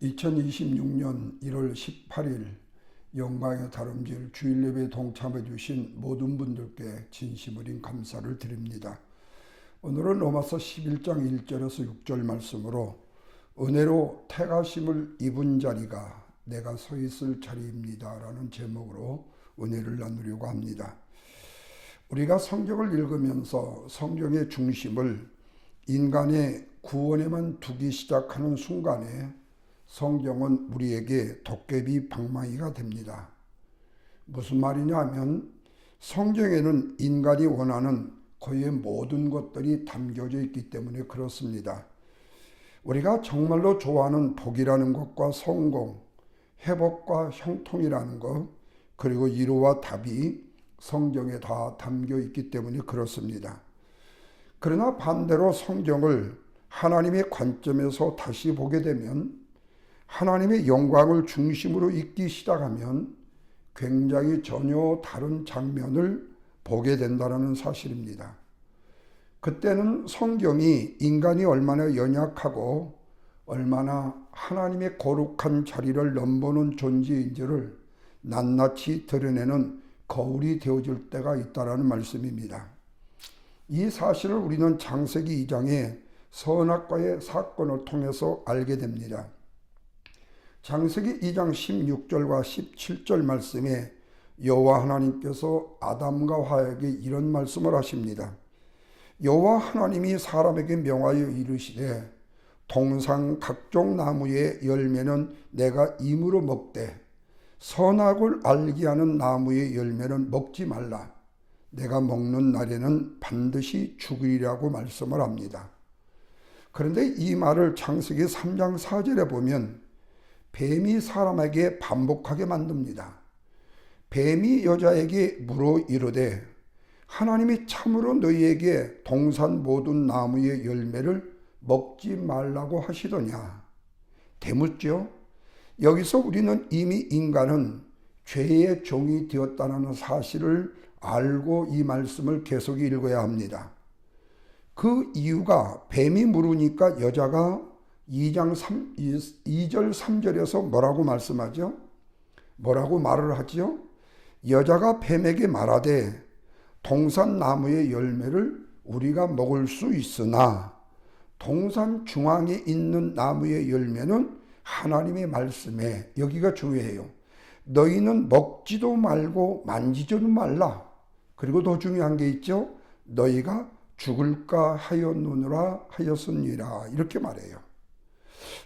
2026년 1월 18일 영광의 다름질 주일 예배에 동참해 주신 모든 분들께 진심 어린 감사를 드립니다. 오늘은 로마서 11장 1절에서 6절 말씀으로 은혜로 택하심을 입은 자리가 내가 서 있을 자리입니다 라는 제목으로 은혜를 나누려고 합니다. 우리가 성경을 읽으면서 성경의 중심을 인간의 구원에만 두기 시작하는 순간에 성경은 우리에게 도깨비 방망이가 됩니다. 무슨 말이냐 하면 성경에는 인간이 원하는 거의 모든 것들이 담겨져 있기 때문에 그렇습니다. 우리가 정말로 좋아하는 복이라는 것과 성공, 회복과 형통이라는 것, 그리고 위로와 답이 성경에 다 담겨 있기 때문에 그렇습니다. 그러나 반대로 성경을 하나님의 관점에서 다시 보게 되면 하나님의 영광을 중심으로 읽기 시작하면 굉장히 전혀 다른 장면을 보게 된다는 사실입니다. 그때는 성경이 인간이 얼마나 연약하고 얼마나 하나님의 거룩한 자리를 넘보는 존재인지를 낱낱이 드러내는 거울이 되어줄 때가 있다는 말씀입니다. 이 사실을 우리는 창세기 2장의 선악과의 사건을 통해서 알게 됩니다. 창세기 2장 16절과 17절 말씀에 여호와 하나님께서 아담과 하에게 이런 말씀을 하십니다. 여호와 하나님이 사람에게 명하여 이르시되 동상 각종 나무의 열매는 내가 임으로 먹되 선악을 알게 하는 나무의 열매는 먹지 말라. 내가 먹는 날에는 반드시 죽으리라고 말씀을 합니다. 그런데 이 말을 창세기 3장 4절에 보면 뱀이 사람에게 반복하게 만듭니다. 뱀이 여자에게 물어 이르되 하나님이 참으로 너희에게 동산 모든 나무의 열매를 먹지 말라고 하시더냐. 대묻죠. 여기서 우리는 이미 인간은 죄의 종이 되었다는 사실을 알고 이 말씀을 계속 읽어야 합니다. 그 이유가 뱀이 물으니까 여자가 2절 3절에서 뭐라고 말씀하죠? 뭐라고 말을 하죠? 여자가 뱀에게 말하되 동산 나무의 열매를 우리가 먹을 수 있으나 동산 중앙에 있는 나무의 열매는 하나님의 말씀에, 여기가 중요해요. 너희는 먹지도 말고 만지지도 말라. 그리고 더 중요한 게 있죠. 너희가 죽을까 하였느니라 하였으니라. 이렇게 말해요.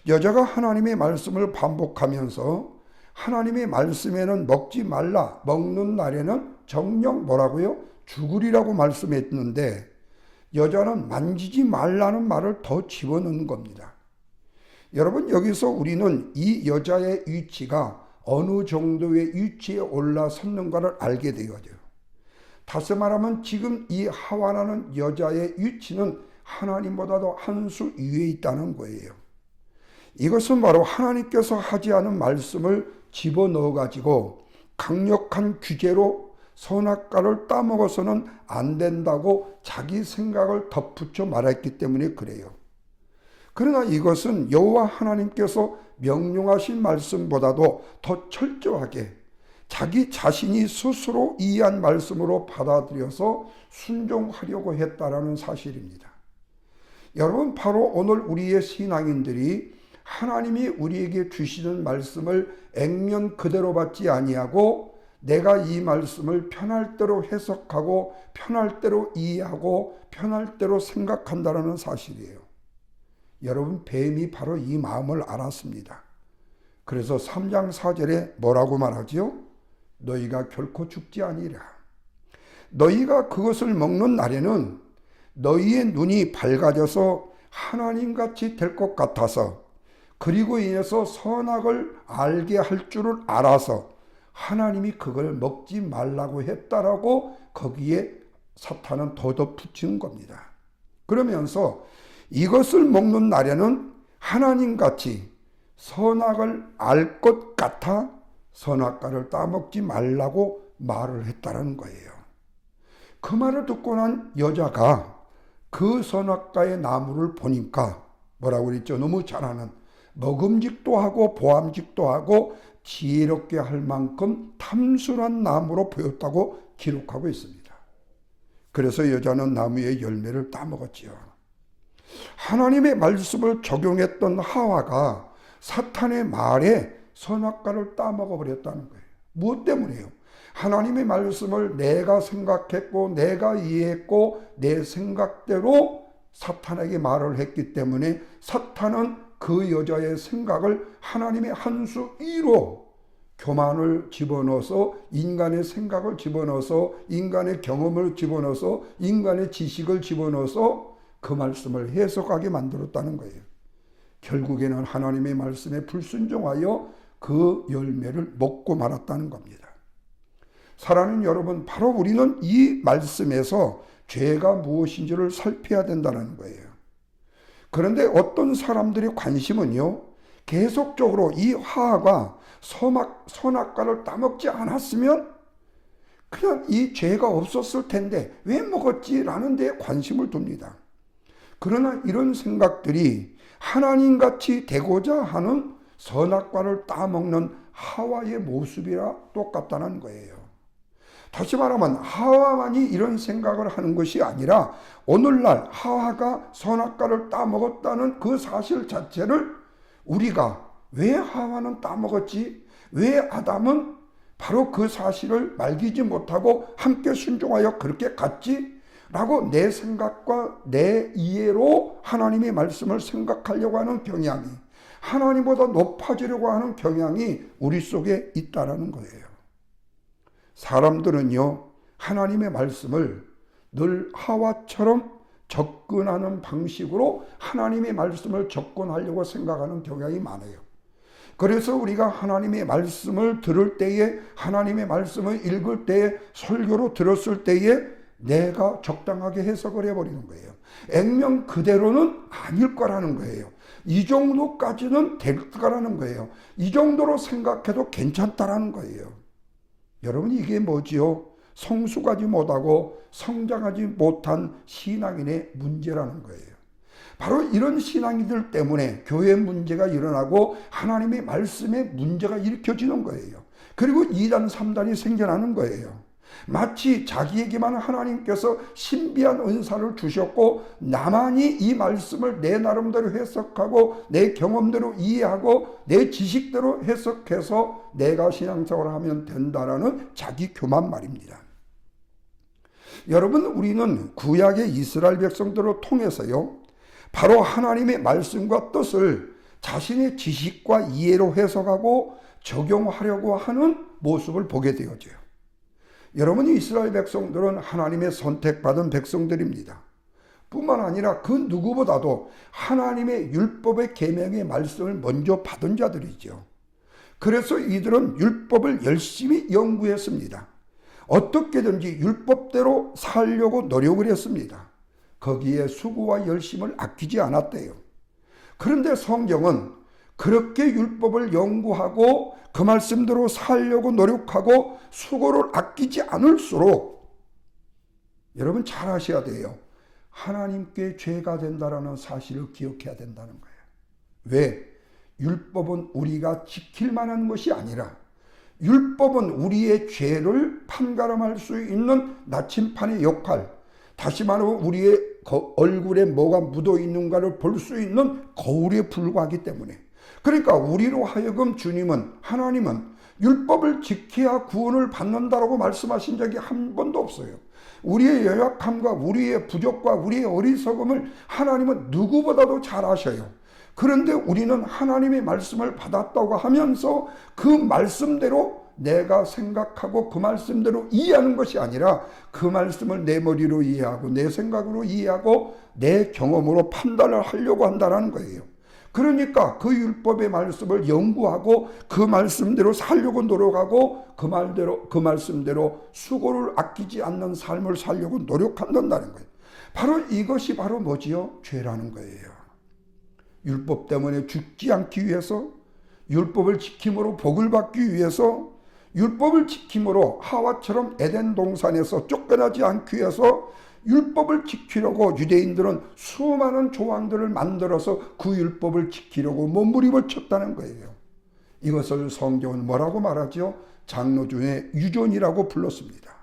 여자가 하나님의 말씀을 반복하면서 하나님의 말씀에는 먹지 말라, 먹는 날에는 정녕 뭐라고요? 죽으리라고 말씀했는데 여자는 만지지 말라는 말을 더 집어넣는 겁니다. 여러분, 여기서 우리는 이 여자의 위치가 어느 정도의 위치에 올라섰는가를 알게 되어져요. 다시 말하면 지금 이 하와라는 여자의 위치는 하나님보다도 한 수 위에 있다는 거예요. 이것은 바로 하나님께서 하지 않은 말씀을 집어넣어 가지고 강력한 규제로 선악과를 따먹어서는 안 된다고 자기 생각을 덧붙여 말했기 때문에 그래요. 그러나 이것은 여호와 하나님께서 명령하신 말씀보다도 더 철저하게 자기 자신이 스스로 이해한 말씀으로 받아들여서 순종하려고 했다라는 사실입니다. 여러분, 바로 오늘 우리의 신앙인들이 하나님이 우리에게 주시는 말씀을 액면 그대로 받지 아니하고 내가 이 말씀을 편할 대로 해석하고 편할 대로 이해하고 편할 대로 생각한다는 사실이에요. 여러분, 뱀이 바로 이 마음을 알았습니다. 그래서 3장 4절에 뭐라고 말하지요? 너희가 결코 죽지 아니라. 너희가 그것을 먹는 날에는 너희의 눈이 밝아져서 하나님같이 될 것 같아서 그리고 인해서 선악을 알게 할 줄을 알아서 하나님이 그걸 먹지 말라고 했다라고 거기에 사탄은 덧붙이는 겁니다. 그러면서 이것을 먹는 날에는 하나님같이 선악을 알 것 같아 선악과를 따먹지 말라고 말을 했다는 거예요. 그 말을 듣고 난 여자가 그 선악과의 나무를 보니까 뭐라고 그랬죠? 너무 잘 아는 먹음직도 하고 보암직도 하고 지혜롭게 할 만큼 탐순한 나무로 보였다고 기록하고 있습니다. 그래서 여자는 나무의 열매를 따먹었지요. 하나님의 말씀을 적용했던 하와가 사탄의 말에 선악과를 따먹어 버렸다는 거예요. 무엇 때문이에요? 하나님의 말씀을 내가 생각했고 내가 이해했고 내 생각대로 사탄에게 말을 했기 때문에 사탄은 그 여자의 생각을 하나님의 한 수 위로 교만을 집어넣어서 인간의 생각을 집어넣어서 인간의 경험을 집어넣어서 인간의 지식을 집어넣어서 그 말씀을 해석하게 만들었다는 거예요. 결국에는 하나님의 말씀에 불순종하여 그 열매를 먹고 말았다는 겁니다. 사랑하는 여러분, 바로 우리는 이 말씀에서 죄가 무엇인지를 살펴야 된다는 거예요. 그런데 어떤 사람들의 관심은요, 계속적으로 이 화가 선악과를 따먹지 않았으면 그냥 이 죄가 없었을 텐데 왜 먹었지라는 데 관심을 둡니다. 그러나 이런 생각들이 하나님같이 되고자 하는 선악과를 따먹는 하와의 모습이라 똑같다는 거예요. 다시 말하면 하와만이 이런 생각을 하는 것이 아니라 오늘날 하와가 선악과를 따먹었다는 그 사실 자체를 우리가 왜 하와는 따먹었지? 왜 아담은 바로 그 사실을 말기지 못하고 함께 순종하여 그렇게 갔지? 라고 내 생각과 내 이해로 하나님의 말씀을 생각하려고 하는 경향이, 하나님보다 높아지려고 하는 경향이 우리 속에 있다라는 거예요. 사람들은요, 하나님의 말씀을 늘 하와처럼 접근하는 방식으로 하나님의 말씀을 접근하려고 생각하는 경향이 많아요. 그래서 우리가 하나님의 말씀을 들을 때에, 하나님의 말씀을 읽을 때에, 설교로 들었을 때에 내가 적당하게 해석을 해버리는 거예요. 액면 그대로는 아닐 거라는 거예요. 이 정도까지는 될 거라는 거예요. 이 정도로 생각해도 괜찮다라는 거예요. 여러분, 이게 뭐지요? 성숙하지 못하고 성장하지 못한 신앙인의 문제라는 거예요. 바로 이런 신앙인들 때문에 교회 문제가 일어나고 하나님의 말씀에 문제가 일으켜지는 거예요. 그리고 2단, 3단이 생겨나는 거예요. 마치 자기에게만 하나님께서 신비한 은사를 주셨고 나만이 이 말씀을 내 나름대로 해석하고 내 경험대로 이해하고 내 지식대로 해석해서 내가 신앙생활을 하면 된다라는 자기 교만 말입니다. 여러분, 우리는 구약의 이스라엘 백성들을 통해서요, 바로 하나님의 말씀과 뜻을 자신의 지식과 이해로 해석하고 적용하려고 하는 모습을 보게 되어져요. 여러분, 이스라엘 백성들은 하나님의 선택받은 백성들입니다. 뿐만 아니라 그 누구보다도 하나님의 율법의 계명의 말씀을 먼저 받은 자들이죠. 그래서 이들은 율법을 열심히 연구했습니다. 어떻게든지 율법대로 살려고 노력을 했습니다. 거기에 수고와 열심을 아끼지 않았대요. 그런데 성경은 그렇게 율법을 연구하고 그 말씀대로 살려고 노력하고 수고를 아끼지 않을수록 여러분 잘 아셔야 돼요. 하나님께 죄가 된다라는 사실을 기억해야 된다는 거예요. 왜? 율법은 우리가 지킬 만한 것이 아니라 율법은 우리의 죄를 판가름할 수 있는 나침판의 역할, 다시 말하면 우리의 얼굴에 뭐가 묻어 있는가를 볼 수 있는 거울에 불과하기 때문에, 그러니까 우리로 하여금 하나님은 율법을 지켜야 구원을 받는다라고 말씀하신 적이 한 번도 없어요. 우리의 연약함과 우리의 부족과 우리의 어리석음을 하나님은 누구보다도 잘 아셔요. 그런데 우리는 하나님의 말씀을 받았다고 하면서 그 말씀대로 내가 생각하고 그 말씀대로 이해하는 것이 아니라 그 말씀을 내 머리로 이해하고 내 생각으로 이해하고 내 경험으로 판단을 하려고 한다는 거예요. 그러니까 그 율법의 말씀을 연구하고 그 말씀대로 살려고 노력하고 그 말씀대로 수고를 아끼지 않는 삶을 살려고 노력한다는 거예요. 바로 이것이 바로 뭐지요? 죄라는 거예요. 율법 때문에 죽지 않기 위해서, 율법을 지킴으로 복을 받기 위해서, 율법을 지킴으로 하와처럼 에덴 동산에서 쫓겨나지 않기 위해서, 율법을 지키려고 유대인들은 수많은 조항들을 만들어서 그 율법을 지키려고 몸부림을 쳤다는 거예요. 이것을 성경은 뭐라고 말하죠? 장로중의 유존이라고 불렀습니다.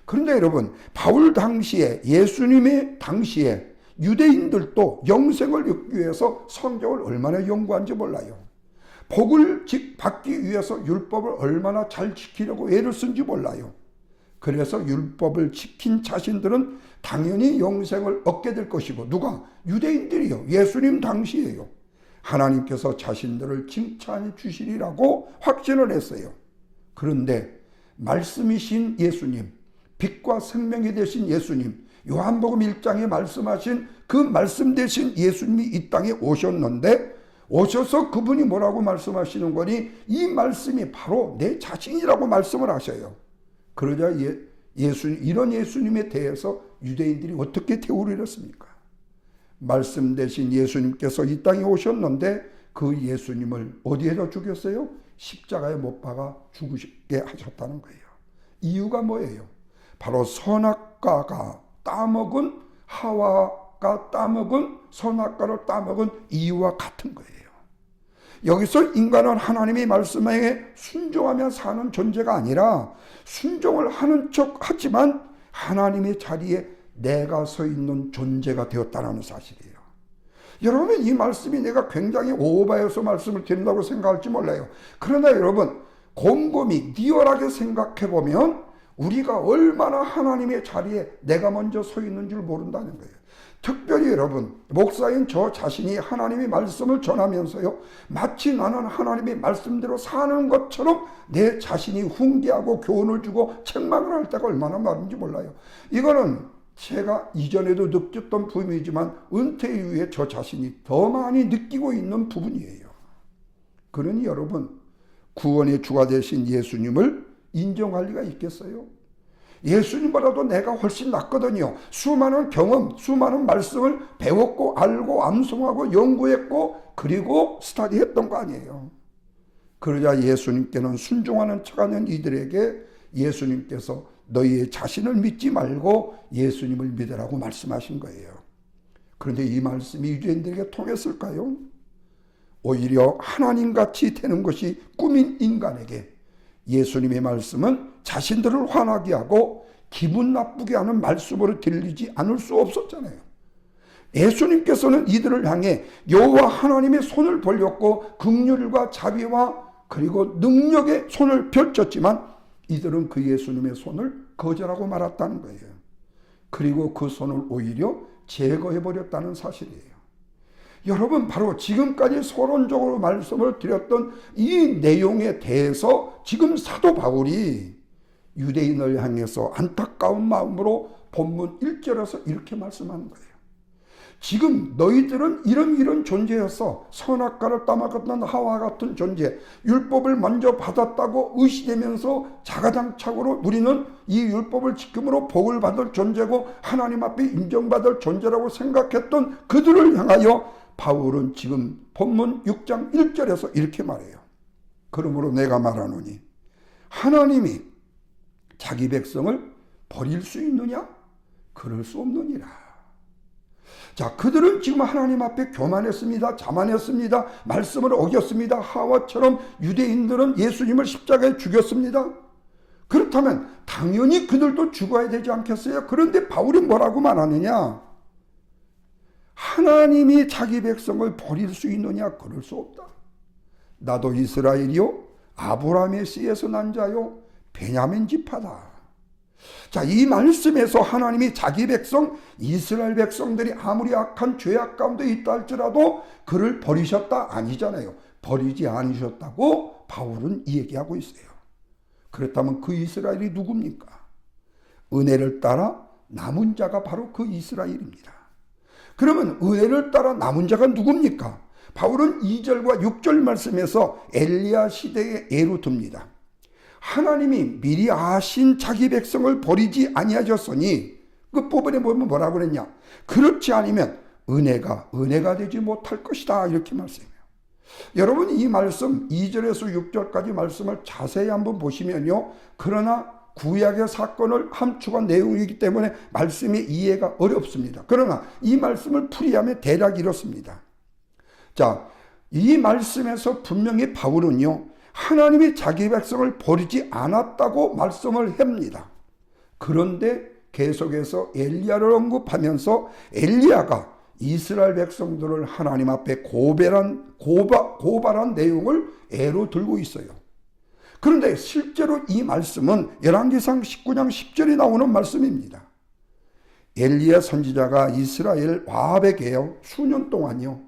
그런데 여러분, 바울 당시에, 예수님의 당시에 유대인들도 영생을 얻기 위해서 성경을 얼마나 연구한지 몰라요. 복을 받기 위해서 율법을 얼마나 잘 지키려고 애를 쓴지 몰라요. 그래서 율법을 지킨 자신들은 당연히 영생을 얻게 될 것이고, 누가? 유대인들이요. 예수님 당시에요. 하나님께서 자신들을 칭찬해 주시리라고 확신을 했어요. 그런데 말씀이신 예수님, 빛과 생명이 되신 예수님, 요한복음 1장에 말씀하신 그 말씀 되신 예수님이 이 땅에 오셨는데, 오셔서 그분이 뭐라고 말씀하시는 거니? 이 말씀이 바로 내 자신이라고 말씀을 하셔요. 그러자 이런 예수님에 대해서 유대인들이 어떻게 대우를 했습니까? 말씀 되신 예수님께서 이 땅에 오셨는데 그 예수님을 어디에다 죽였어요? 십자가에 못 박아 죽으시게 하셨다는 거예요. 이유가 뭐예요? 바로 선악과가 따먹은, 하와가 따먹은, 선악과를 따먹은 이유와 같은 거예요. 여기서 인간은 하나님의 말씀에 순종하며 사는 존재가 아니라 순종을 하는 척 하지만 하나님의 자리에 내가 서 있는 존재가 되었다는 사실이에요. 여러분, 이 말씀이 내가 굉장히 오버해서 말씀을 드린다고 생각할지 몰라요. 그러나 여러분, 곰곰이 리얼하게 생각해 보면 우리가 얼마나 하나님의 자리에 내가 먼저 서 있는 줄 모른다는 거예요. 특별히 여러분, 목사인 저 자신이 하나님의 말씀을 전하면서요, 마치 나는 하나님의 말씀대로 사는 것처럼 내 자신이 훈계하고 교훈을 주고 책망을 할 때가 얼마나 많은지 몰라요. 이거는 제가 이전에도 느꼈던 부분이지만 은퇴 이후에 저 자신이 더 많이 느끼고 있는 부분이에요. 그러니 여러분, 구원의 주가 되신 예수님을 인정할 리가 있겠어요? 예수님보다도 내가 훨씬 낫거든요. 수많은 경험, 수많은 말씀을 배웠고 알고 암송하고 연구했고 그리고 스터디했던 거 아니에요. 그러자 예수님께는 순종하는 척하는 이들에게 예수님께서 너희의 자신을 믿지 말고 예수님을 믿으라고 말씀하신 거예요. 그런데 이 말씀이 유대인들에게 통했을까요? 오히려 하나님같이 되는 것이 꿈인 인간에게 예수님의 말씀은 자신들을 화나게 하고 기분 나쁘게 하는 말씀으로 들리지 않을 수 없었잖아요. 예수님께서는 이들을 향해 여호와 하나님의 손을 벌렸고 긍휼과 자비와 그리고 능력의 손을 펼쳤지만 이들은 그 예수님의 손을 거절하고 말았다는 거예요. 그리고 그 손을 오히려 제거해버렸다는 사실이에요. 여러분, 바로 지금까지 서론적으로 말씀을 드렸던 이 내용에 대해서 지금 사도 바울이 유대인을 향해서 안타까운 마음으로 본문 1절에서 이렇게 말씀하는 거예요. 지금 너희들은 이런 존재였어. 선악과를 따먹었던 하와 같은 존재, 율법을 먼저 받았다고 의시되면서 자가당착으로 우리는 이 율법을 지킴으로 복을 받을 존재고 하나님 앞에 인정받을 존재라고 생각했던 그들을 향하여 바울은 지금 본문 6장 1절에서 이렇게 말해요. 그러므로 내가 말하노니 하나님이 자기 백성을 버릴 수 있느냐? 그럴 수 없느니라. 자, 그들은 지금 하나님 앞에 교만했습니다. 자만했습니다. 말씀을 어겼습니다. 하와처럼 유대인들은 예수님을 십자가에 죽였습니다. 그렇다면 당연히 그들도 죽어야 되지 않겠어요? 그런데 바울이 뭐라고 말하느냐? 하나님이 자기 백성을 버릴 수 있느냐? 그럴 수 없다. 나도 이스라엘이요 아브라함의 씨에서 난 자요 베냐민 지파다. 자, 이 말씀에서 하나님이 자기 백성 이스라엘 백성들이 아무리 악한 죄악 가운데 있다 할지라도 그를 버리셨다 아니잖아요. 버리지 않으셨다고 바울은 얘기하고 있어요. 그렇다면 그 이스라엘이 누굽니까? 은혜를 따라 남은 자가 바로 그 이스라엘입니다. 그러면 은혜를 따라 남은 자가 누굽니까? 바울은 2절과 6절 말씀에서 엘리야 시대의 예로 듭니다. 하나님이 미리 아신 자기 백성을 버리지 아니하셨으니 그 부분에 보면 뭐라고 그랬냐? 그렇지 않으면 은혜가 되지 못할 것이다 이렇게 말씀해요. 여러분, 이 말씀 2절에서 6절까지 말씀을 자세히 한번 보시면요, 그러나 구약의 사건을 함축한 내용이기 때문에 말씀이 이해가 어렵습니다. 그러나 이 말씀을 풀이하면 대략 이렇습니다. 자, 이 말씀에서 분명히 바울은요, 하나님이 자기 백성을 버리지 않았다고 말씀을 합니다. 그런데 계속해서 엘리야를 언급하면서 엘리야가 이스라엘 백성들을 하나님 앞에 고발한 내용을 애로 들고 있어요. 그런데 실제로 이 말씀은 열왕기상 19장 10절에 나오는 말씀입니다. 엘리야 선지자가 이스라엘 아합에게요, 수년 동안요,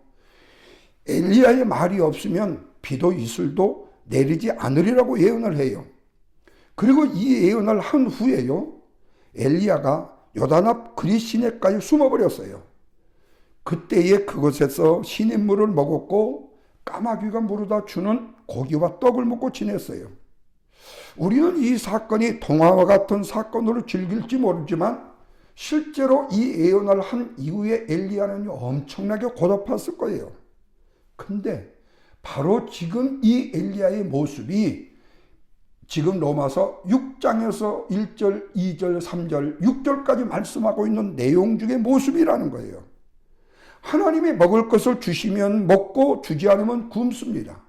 엘리야의 말이 없으면 비도 이슬도 내리지 않으리라고 예언을 해요. 그리고 이 예언을 한 후에요, 엘리야가 요단 앞 그리 시내가에 숨어버렸어요. 그때에 그곳에서 시냇물을 먹었고 까마귀가 물어다 주는 고기와 떡을 먹고 지냈어요. 우리는 이 사건이 동화와 같은 사건으로 즐길지 모르지만 실제로 이 예언을 한 이후에 엘리야는 엄청나게 고달팠을 거예요. 근데 바로 지금 이 엘리야의 모습이 지금 로마서 6장에서 1절, 2절, 3절, 6절까지 말씀하고 있는 내용 중의 모습이라는 거예요. 하나님이 먹을 것을 주시면 먹고 주지 않으면 굶습니다.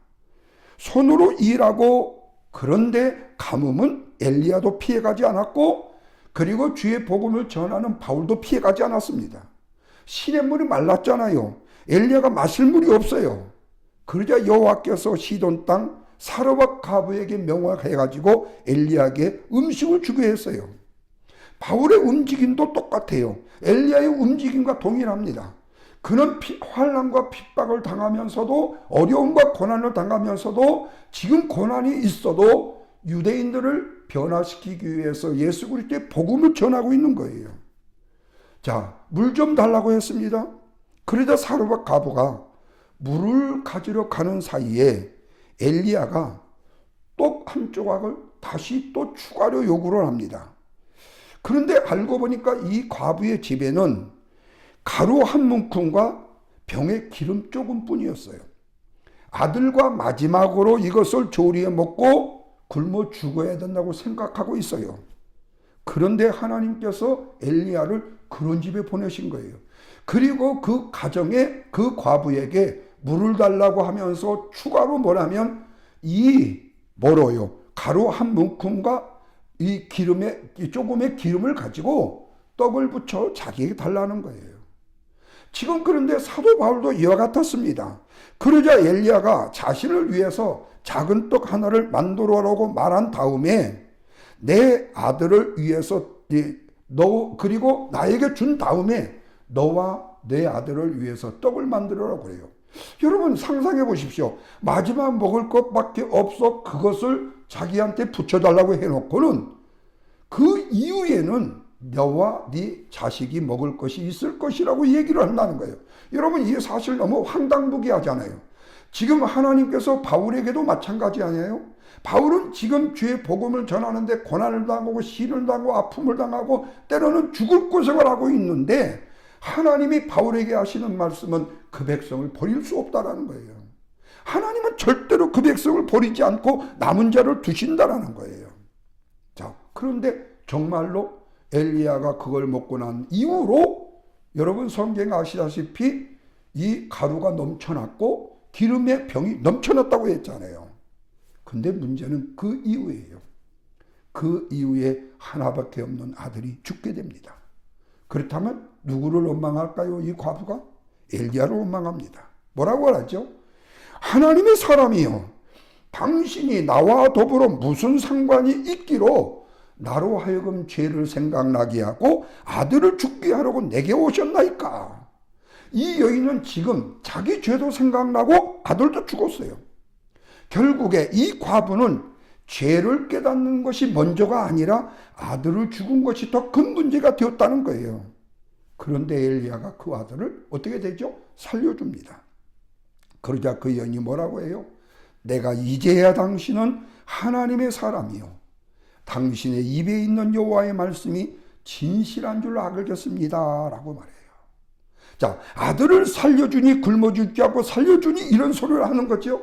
손으로 일하고, 그런데 가뭄은 엘리야도 피해가지 않았고, 그리고 주의 복음을 전하는 바울도 피해가지 않았습니다. 시냇물이 말랐잖아요. 엘리야가 마실 물이 없어요. 그러자 여호와께서 시돈 땅 사르밧 가부에게 명령해가지고 엘리야에게 음식을 주게 했어요. 바울의 움직임도 똑같아요. 엘리야의 움직임과 동일합니다. 그는 환난과 핍박을 당하면서도, 어려움과 고난을 당하면서도, 지금 고난이 있어도 유대인들을 변화시키기 위해서 예수 그리스도의 복음을 전하고 있는 거예요. 자, 물 좀 달라고 했습니다. 그러자 사르밧 가부가 물을 가지러 가는 사이에 엘리야가 떡 한 조각을 다시 또 추가로 요구를 합니다. 그런데 알고 보니까 이 과부의 집에는 가루 한 문큼과 병에 기름 조금 뿐이었어요. 아들과 마지막으로 이것을 조리해 먹고 굶어 죽어야 된다고 생각하고 있어요. 그런데 하나님께서 엘리야를 그런 집에 보내신 거예요. 그리고 그 가정에 그 과부에게 물을 달라고 하면서 추가로 뭐라면 가루 한 문큼과 이 기름에, 조금의 기름을 가지고 떡을 붙여 자기에게 달라는 거예요. 지금 그런데 사도 바울도 이와 같았습니다. 그러자 엘리야가 자신을 위해서 작은 떡 하나를 만들어라고 말한 다음에 내 아들을 위해서 그리고 나에게 준 다음에 너와 내 아들을 위해서 떡을 만들어라고 그래요. 여러분 상상해 보십시오. 마지막 먹을 것밖에 없어 그것을 자기한테 붙여달라고 해놓고는 그 이후에는 너와 네 자식이 먹을 것이 있을 것이라고 얘기를 한다는 거예요. 여러분 이게 사실 너무 황당무계하잖아요. 지금 하나님께서 바울에게도 마찬가지 아니에요? 바울은 지금 주의 복음을 전하는데 고난을 당하고 시련을 당하고 아픔을 당하고 때로는 죽을 고생을 하고 있는데 하나님이 바울에게 하시는 말씀은 그 백성을 버릴 수 없다라는 거예요. 하나님은 절대로 그 백성을 버리지 않고 남은 자를 두신다라는 거예요. 자, 그런데 정말로 엘리야가 그걸 먹고 난 이후로 여러분 성경 아시다시피 이 가루가 넘쳐났고 기름의 병이 넘쳐났다고 했잖아요. 근데 문제는 그 이후에요. 그 이후에 하나밖에 없는 아들이 죽게 됩니다. 그렇다면 누구를 원망할까요? 이 과부가 엘리야를 원망합니다. 뭐라고 하죠? 하나님의 사람이요, 당신이 나와 더불어 무슨 상관이 있기로 나로 하여금 죄를 생각나게 하고 아들을 죽게 하려고 내게 오셨나이까? 이 여인은 지금 자기 죄도 생각나고 아들도 죽었어요. 결국에 이 과부는 죄를 깨닫는 것이 먼저가 아니라 아들을 죽은 것이 더 큰 문제가 되었다는 거예요. 그런데 엘리야가 그 아들을 어떻게 되죠? 살려줍니다. 그러자 그 여인이 뭐라고 해요? 내가 이제야 당신은 하나님의 사람이요, 당신의 입에 있는 여호와의 말씀이 진실한 줄 알겠습니다 라고 말해요. 자, 아들을 살려주니 굶어 죽게 하고 살려주니 이런 소리를 하는 거죠.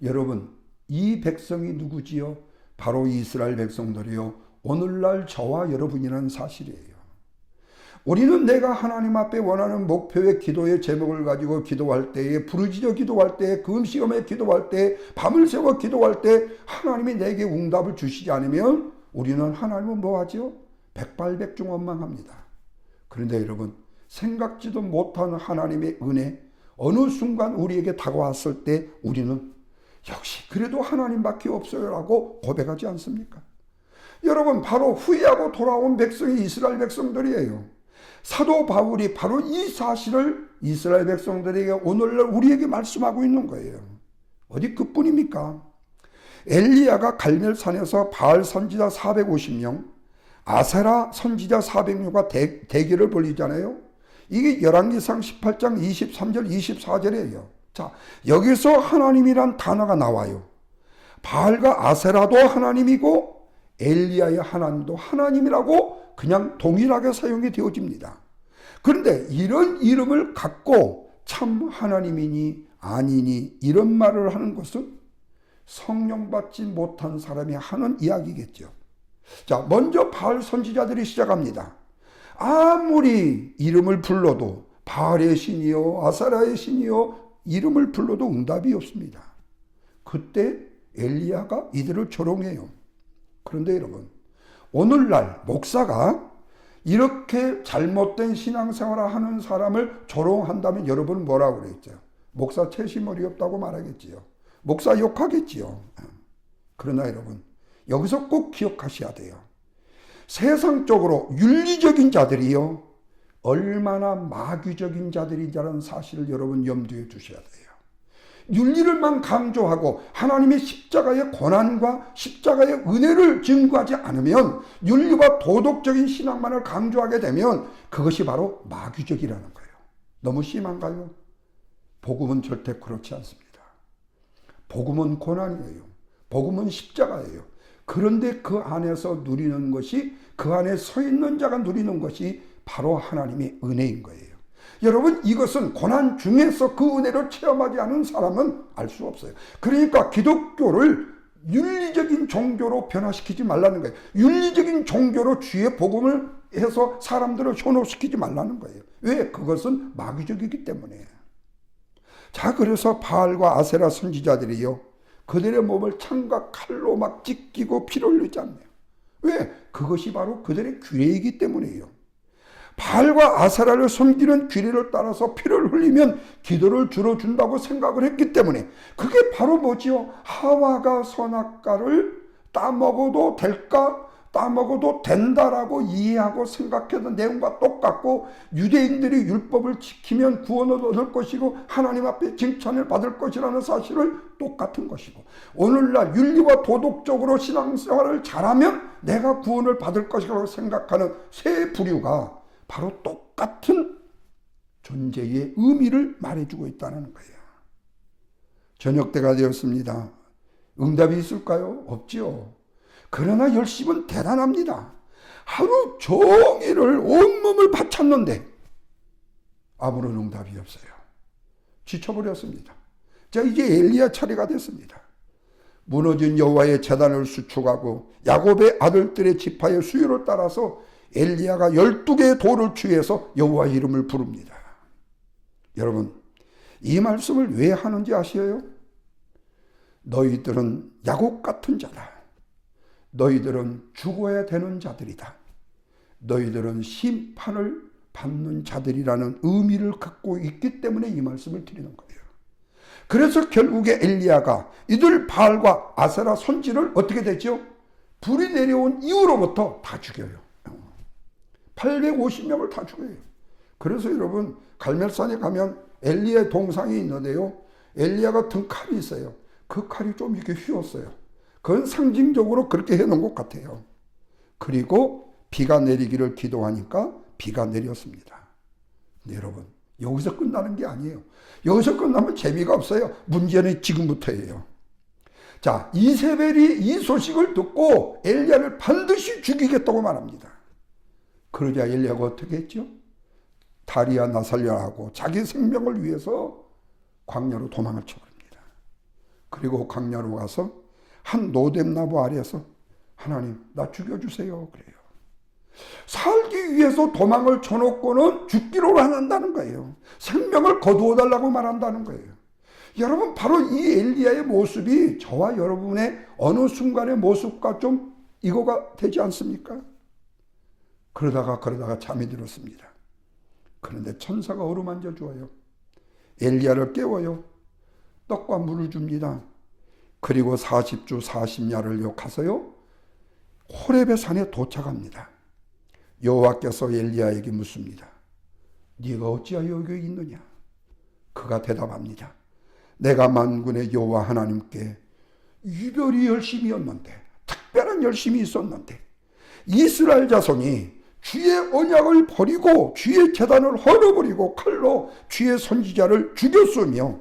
여러분 이 백성이 누구지요? 바로 이스라엘 백성들이요, 오늘날 저와 여러분이라는 사실이에요. 우리는 내가 하나님 앞에 원하는 목표의 기도의 제목을 가지고 기도할 때에, 부르짖어 기도할 때에, 금시험에 기도할 때에, 밤을 새워 기도할 때 하나님이 내게 응답을 주시지 않으면 우리는 하나님은 뭐하죠? 백발백중원망합니다. 그런데 여러분, 생각지도 못한 하나님의 은혜, 어느 순간 우리에게 다가왔을 때 우리는 역시 그래도 하나님밖에 없어요 라고 고백하지 않습니까? 여러분, 바로 후회하고 돌아온 백성이 이스라엘 백성들이에요. 사도 바울이 바로 이 사실을 이스라엘 백성들에게 오늘날 우리에게 말씀하고 있는 거예요. 어디 그뿐입니까? 엘리야가 갈멜산에서 바알 선지자 450명, 아세라 선지자 400명과 대결을 벌이잖아요. 이게 열왕기상 18장 23절 24절이에요. 자, 여기서 하나님이란 단어가 나와요. 바알과 아세라도 하나님이고 엘리야의 하나님도 하나님이라고 그냥 동일하게 사용이 되어집니다. 그런데 이런 이름을 갖고 참 하나님이니 아니니 이런 말을 하는 것은 성령 받지 못한 사람이 하는 이야기겠죠. 자, 먼저 바알 선지자들이 시작합니다. 아무리 이름을 불러도 바알의 신이요 아세라의 신이요 이름을 불러도 응답이 없습니다. 그때 엘리야가 이들을 조롱해요. 그런데 여러분, 오늘날 목사가 이렇게 잘못된 신앙생활을 하는 사람을 조롱한다면 여러분은 뭐라고 그랬죠? 목사 채심머리 없다고 말하겠지요. 목사 욕하겠지요. 그러나 여러분, 여기서 꼭 기억하셔야 돼요. 세상적으로 윤리적인 자들이요, 얼마나 마귀적인 자들이라는 사실을 여러분 염두에 두셔야 돼요. 윤리를만 강조하고 하나님의 십자가의 고난과 십자가의 은혜를 증거하지 않으면, 윤리와 도덕적인 신앙만을 강조하게 되면 그것이 바로 마귀적이라는 거예요. 너무 심한가요? 복음은 절대 그렇지 않습니다. 복음은 고난이에요. 복음은 십자가예요. 그런데 그 안에서 누리는 것이, 그 안에 서 있는 자가 누리는 것이 바로 하나님의 은혜인 거예요. 여러분, 이것은 고난 중에서 그 은혜를 체험하지 않은 사람은 알 수 없어요. 그러니까 기독교를 윤리적인 종교로 변화시키지 말라는 거예요. 윤리적인 종교로 주의 복음을 해서 사람들을 현혹시키지 말라는 거예요. 왜? 그것은 마귀적이기 때문에. 자, 그래서 바알과 아세라 선지자들이요, 그들의 몸을 창과 칼로 막 찢기고 피를 흘리지 않네요. 왜? 그것이 바로 그들의 규례이기 때문이에요. 바알과 아세라를 섬기는 규례를 따라서 피를 흘리면 기도를 들어준다고 생각을 했기 때문에, 그게 바로 뭐지요? 하와가 선악과를 따먹어도 될까? 따먹어도 된다라고 이해하고 생각했던 내용과 똑같고, 유대인들이 율법을 지키면 구원을 얻을 것이고 하나님 앞에 칭찬을 받을 것이라는 사실을 똑같은 것이고, 오늘날 윤리와 도덕적으로 신앙생활을 잘하면 내가 구원을 받을 것이라고 생각하는 세 부류가 바로 똑같은 존재의 의미를 말해주고 있다는 거예요. 저녁 때가 되었습니다. 응답이 있을까요? 없죠. 그러나 열심은 대단합니다. 하루 종일을 온몸을 바쳤는데 아무런 응답이 없어요. 지쳐버렸습니다. 자, 이제 엘리야 차례가 됐습니다. 무너진 여호와의 제단을 수축하고 야곱의 아들들의 지파의 수요를 따라서 엘리야가 12개의 돌을 취해서 여호와의 이름을 부릅니다. 여러분, 이 말씀을 왜 하는지 아시어요? 너희들은 야곱 같은 자다. 너희들은 죽어야 되는 자들이다. 너희들은 심판을 받는 자들이라는 의미를 갖고 있기 때문에 이 말씀을 드리는 거예요. 그래서 결국에 엘리야가 이들 바알과 아세라 선지를 어떻게 됐죠? 불이 내려온 이후로부터 다 죽여요. 850명을 다 죽여요. 그래서 여러분, 갈멜산에 가면 엘리야의 동상이 있는데요, 엘리야가 든 칼이 있어요. 그 칼이 좀 이렇게 휘었어요. 그건 상징적으로 그렇게 해놓은 것 같아요. 그리고 비가 내리기를 기도하니까 비가 내렸습니다. 근데 여러분, 여기서 끝나는 게 아니에요. 여기서 끝나면 재미가 없어요. 문제는 지금부터예요. 자, 이세벨이 이 소식을 듣고 엘리야를 반드시 죽이겠다고 말합니다. 그러자 엘리야가 어떻게 했죠? 다리야 나 살려하고 자기 생명을 위해서 광야로 도망을 쳐버립니다. 그리고 광야로 가서 한 노뎀나무 아래에서 하나님 나 죽여주세요 그래요. 살기 위해서 도망을 쳐놓고는 죽기로 한다는 거예요. 생명을 거두어 달라고 말한다는 거예요. 여러분 바로 이 엘리야의 모습이 저와 여러분의 어느 순간의 모습과 좀 이거가 되지 않습니까? 그러다가 잠이 들었습니다. 그런데 천사가 어루만져 주어요. 엘리야를 깨워요. 떡과 물을 줍니다. 그리고 40주 40야를 가서요 호렙의 산에 도착합니다. 여호와께서 엘리야에게 묻습니다. 네가 어찌하여 여기 있느냐? 그가 대답합니다. 내가 만군의 여호와 하나님께 유별이 열심이었는데, 특별한 열심이 있었는데 이스라엘 자손이 주의 언약을 버리고 주의 제단을 헐어버리고 칼로 주의 선지자를 죽였으며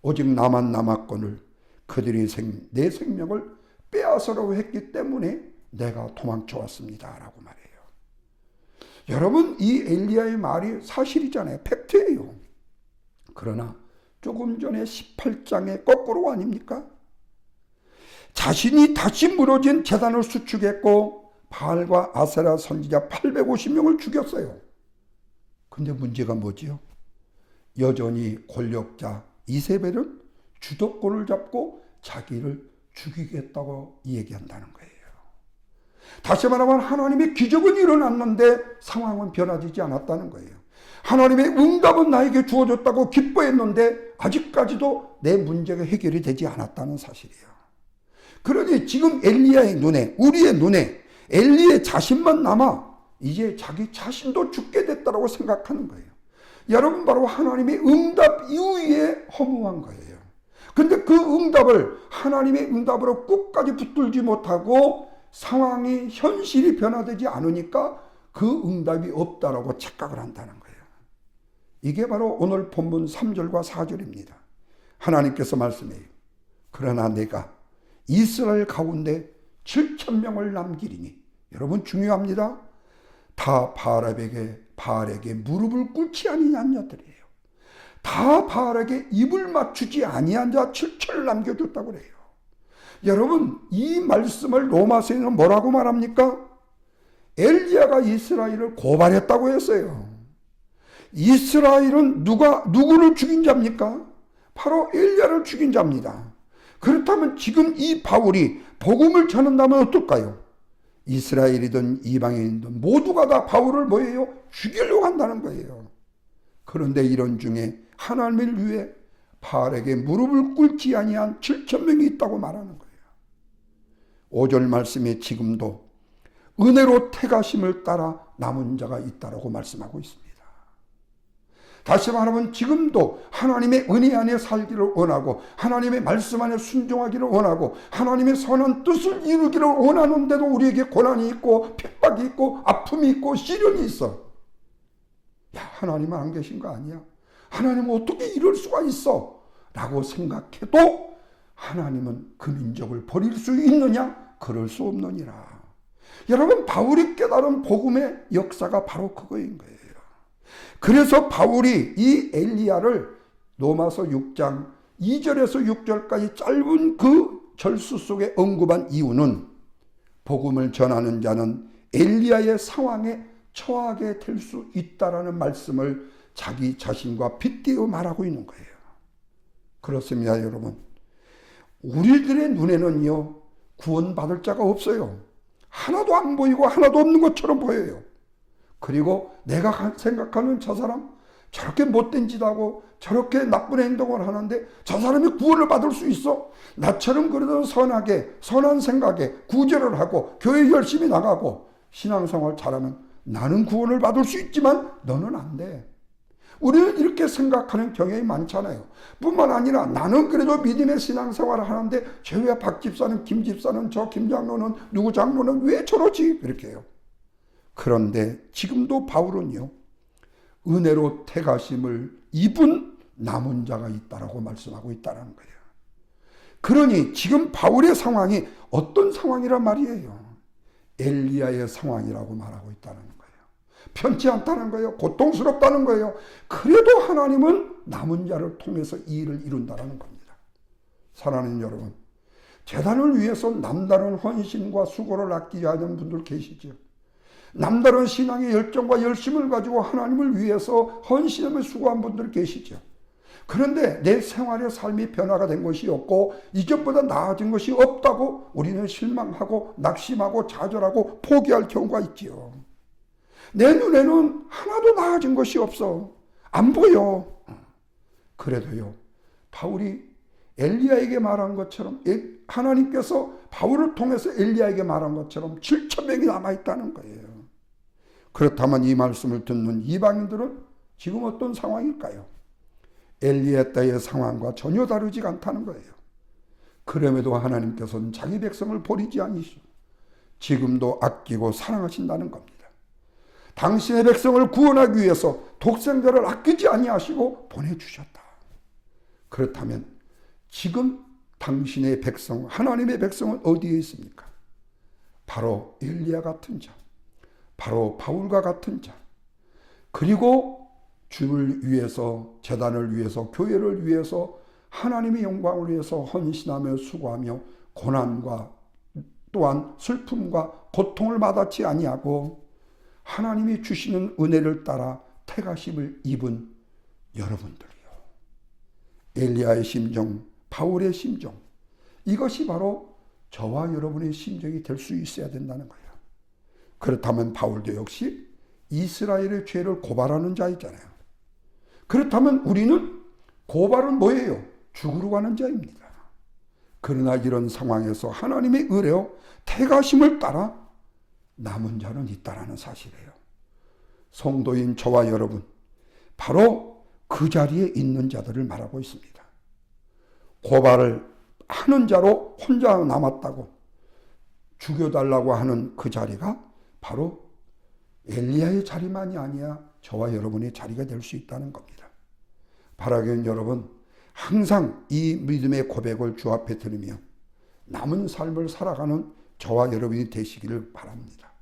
오직 나만 남았거늘 그들이 내 생명을 빼앗으려고 했기 때문에 내가 도망쳐 왔습니다 라고 말해요. 여러분 이 엘리야의 말이 사실이잖아요. 팩트예요. 그러나 조금 전에 18장의 거꾸로 아닙니까? 자신이 다시 무너진 제단을 수축했고 바알과 아세라 선지자 850명을 죽였어요. 근데 문제가 뭐지요? 여전히 권력자 이세벨은 주도권을 잡고 자기를 죽이겠다고 얘기한다는 거예요. 다시 말하면 하나님의 기적은 일어났는데 상황은 변화되지 않았다는 거예요. 하나님의 응답은 나에게 주어졌다고 기뻐했는데 아직까지도 내 문제가 해결이 되지 않았다는 사실이에요. 그러니 지금 엘리야의 눈에, 우리의 눈에 엘리의 자신만 남아 이제 자기 자신도 죽게 됐다고 생각하는 거예요. 여러분 바로 하나님의 응답 이후에 허무한 거예요. 근데 그 응답을 하나님의 응답으로 끝까지 붙들지 못하고 상황이 현실이 변화되지 않으니까 그 응답이 없다라고 착각을 한다는 거예요. 이게 바로 오늘 본문 3절과 4절입니다. 하나님께서 말씀해요. 그러나 내가 이스라엘 가운데 7,000명을 남기리니, 여러분 중요합니다. 다 바알에게 무릎을 꿇지 아니한 자들이에요. 다 바알에게 입을 맞추지 아니한 자 7,000을 남겨줬다고 그래요. 여러분 이 말씀을 로마서에는 뭐라고 말합니까? 엘리야가 이스라엘을 고발했다고 했어요. 이스라엘은 누구를 죽인 자입니까? 바로 엘리야를 죽인 자입니다. 그렇다면 지금 이 바울이 복음을 전한다면 어떨까요? 이스라엘이든 이방인이든 모두가 다 바울을 뭐예요? 죽이려고 한다는 거예요. 그런데 이런 중에 하나님을 위해 바알에게 무릎을 꿇지 아니한 7,000명이 있다고 말하는 거예요. 5절 말씀에 지금도 은혜로 택하심을 따라 남은 자가 있다라고 말씀하고 있습니다. 다시 말하면 지금도 하나님의 은혜 안에 살기를 원하고 하나님의 말씀 안에 순종하기를 원하고 하나님의 선한 뜻을 이루기를 원하는데도 우리에게 고난이 있고 핍박이 있고 아픔이 있고 시련이 있어. 야, 하나님은 안 계신 거 아니야? 하나님은 어떻게 이럴 수가 있어? 라고 생각해도 하나님은 그 민족을 버릴 수 있느냐? 그럴 수 없느니라. 여러분 바울이 깨달은 복음의 역사가 바로 그거인 거예요. 그래서 바울이 이 엘리야를 로마서 6장 2절에서 6절까지 짧은 그 절수 속에 언급한 이유는 복음을 전하는 자는 엘리야의 상황에 처하게 될 수 있다라는 말씀을 자기 자신과 빗대어 말하고 있는 거예요. 그렇습니다, 여러분. 우리들의 눈에는요, 구원받을 자가 없어요. 하나도 안 보이고 하나도 없는 것처럼 보여요. 그리고 내가 생각하는 저 사람 저렇게 못된 짓 하고 저렇게 나쁜 행동을 하는데 저 사람이 구원을 받을 수 있어? 나처럼 그래도 선하게 선한 생각에 구제를 하고 교회 열심히 나가고 신앙생활 잘하면 나는 구원을 받을 수 있지만 너는 안 돼. 우리는 이렇게 생각하는 경향이 많잖아요. 뿐만 아니라 나는 그래도 믿음의 신앙생활을 하는데 저 왜 박 집사는 김 집사는 저 김 장로는 누구 장로는 왜 저러지? 그렇게 해요. 그런데 지금도 바울은요, 은혜로 택하심을 입은 남은 자가 있다라고 말씀하고 있다는 거예요. 그러니 지금 바울의 상황이 어떤 상황이란 말이에요? 엘리야의 상황이라고 말하고 있다는 거예요. 편치 않다는 거예요. 고통스럽다는 거예요. 그래도 하나님은 남은 자를 통해서 이 일을 이룬다는 겁니다. 사랑하는 여러분, 재단을 위해서 남다른 헌신과 수고를 아끼지 않은 분들 계시죠. 남다른 신앙의 열정과 열심을 가지고 하나님을 위해서 헌신하며 수고한 분들 계시죠. 그런데 내 생활의 삶이 변화가 된 것이 없고 이전보다 나아진 것이 없다고 우리는 실망하고 낙심하고 좌절하고 포기할 경우가 있지요. 내 눈에는 하나도 나아진 것이 없어. 안 보여. 그래도요, 바울이 엘리야에게 말한 것처럼, 하나님께서 바울을 통해서 엘리야에게 말한 것처럼 7,000명이 남아있다는 거예요. 그렇다면 이 말씀을 듣는 이방인들은 지금 어떤 상황일까요? 엘리야 때의 상황과 전혀 다르지 않다는 거예요. 그럼에도 하나님께서는 자기 백성을 버리지 아니시고 지금도 아끼고 사랑하신다는 겁니다. 당신의 백성을 구원하기 위해서 독생자를 아끼지 아니하시고 보내주셨다. 그렇다면 지금 당신의 백성, 하나님의 백성은 어디에 있습니까? 바로 엘리야 같은 자, 바로 바울과 같은 자, 그리고 주를 위해서, 제단을 위해서, 교회를 위해서, 하나님의 영광을 위해서 헌신하며 수고하며 고난과 또한 슬픔과 고통을 마다치 아니하고 하나님이 주시는 은혜를 따라 택하심을 입은 여러분들이요. 엘리야의 심정, 바울의 심정, 이것이 바로 저와 여러분의 심정이 될 수 있어야 된다는 거예요. 그렇다면 바울도 역시 이스라엘의 죄를 고발하는 자이잖아요. 그렇다면 우리는 고발은 뭐예요? 죽으러 가는 자입니다. 그러나 이런 상황에서 하나님의 의뢰요, 택하심을 따라 남은 자는 있다라는 사실이에요. 성도인 저와 여러분, 바로 그 자리에 있는 자들을 말하고 있습니다. 고발을 하는 자로 혼자 남았다고 죽여달라고 하는 그 자리가 바로 엘리야의 자리만이 아니야 저와 여러분의 자리가 될 수 있다는 겁니다. 바라기는 여러분, 항상 이 믿음의 고백을 주 앞에 드리며 남은 삶을 살아가는 저와 여러분이 되시기를 바랍니다.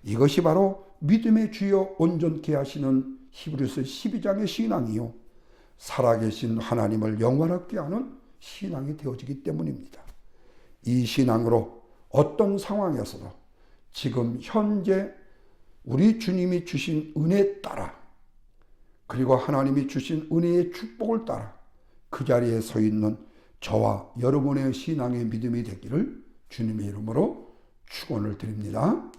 이것이 바로 믿음의 주여 온전케 하시는 히브리서 12장의 신앙이요, 살아계신 하나님을 영원하게 하는 신앙이 되어지기 때문입니다. 이 신앙으로 어떤 상황에서도 지금 현재 우리 주님이 주신 은혜에 따라, 그리고 하나님이 주신 은혜의 축복을 따라 그 자리에 서 있는 저와 여러분의 신앙의 믿음이 되기를 주님의 이름으로 축원을 드립니다.